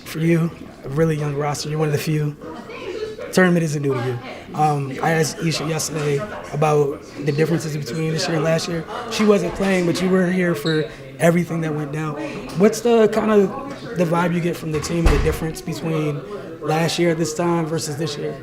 for you, a really young roster. You're one of the few. Tournament isn't new to you. I asked Isha yesterday about the differences between this year and last year. She wasn't playing, but you were here for everything that went down. What's the kind of the vibe you get from the team and the difference between last year at this time versus this year?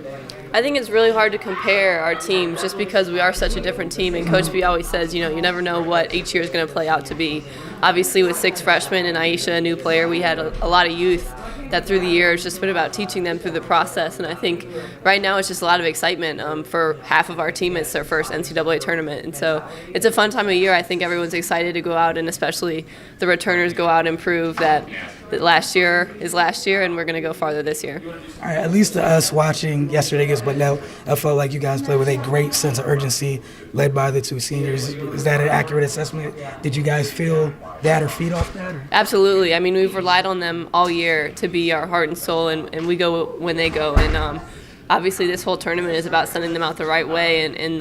I think it's really hard to compare our teams just because we are such a different team. And Coach B always says, you never know what each year is going to play out to be. Obviously, with 6 freshmen and Aisha, a new player, we had a lot of youth that through the year it's just been about teaching them through the process. And I think right now it's just a lot of excitement for half of our team. It's their first NCAA tournament. And so it's a fun time of year. I think everyone's excited to go out, and especially the returners go out and prove that last year is last year and we're going to go farther this year. All right, at least to us watching yesterday against Bucknell, I felt like you guys played with a great sense of urgency led by the 2 seniors. Is that an accurate assessment? Did you guys feel that or feed off that? Or? Absolutely. I mean, we've relied on them all year to be our heart and soul, and we go when they go. And obviously this whole tournament is about sending them out the right way, and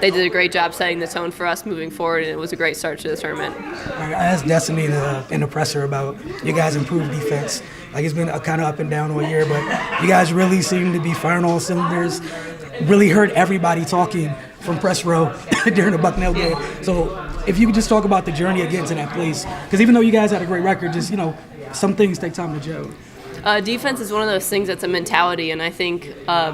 they did a great job setting the tone for us moving forward, and it was a great start to the tournament. I asked Destiny in the presser about you guys' improved defense. Like, it's been kind of up and down all year, but you guys really seem to be firing all cylinders. Really heard everybody talking from press row during the Bucknell game. So if you could just talk about the journey of getting to that place, because even though you guys had a great record, just, some things take time to gel. Defense is one of those things that's a mentality, and I think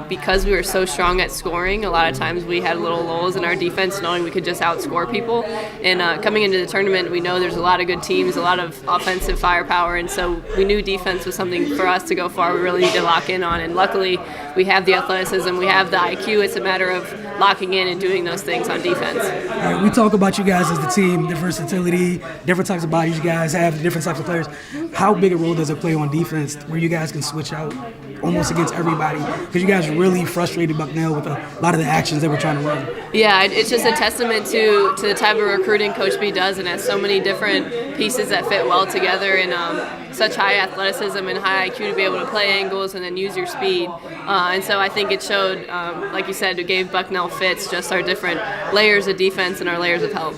because we were so strong at scoring, a lot of times we had little lulls in our defense knowing we could just outscore people. And coming into the tournament, we know there's a lot of good teams, a lot of offensive firepower, and so we knew defense was something for us to go far we really need to lock in on. And luckily, we have the athleticism, we have the IQ. It's a matter of locking in and doing those things on defense. All right, we talk about you guys as the team, the versatility, different types of bodies you guys have, different types of players. How big a role does it play on defense where you guys can switch out almost against everybody? Because you guys really frustrated Bucknell with a lot of the actions they were trying to run. Yeah, it's just a testament to the type of recruiting Coach B does, and has so many different pieces that fit well together, and such high athleticism and high IQ to be able to play angles and then use your speed. And so I think it showed, like you said, it gave Bucknell fits, just our different layers of defense and our layers of help.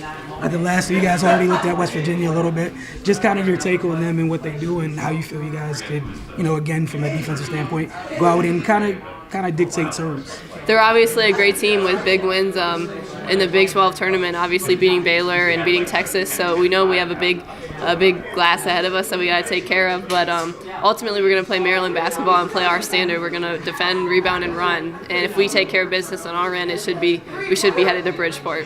The last, you guys already looked at West Virginia a little bit. Just kind of your take on them and what they do, and how you feel you guys could, again, from a defensive standpoint, go out and kind of dictate terms. They're obviously a great team with big wins in the Big 12 tournament, obviously beating Baylor and beating Texas. So we know we have a big glass ahead of us that we got to take care of. But ultimately, we're going to play Maryland basketball and play our standard. We're going to defend, rebound, and run. And if we take care of business on our end, we should be headed to Bridgeport.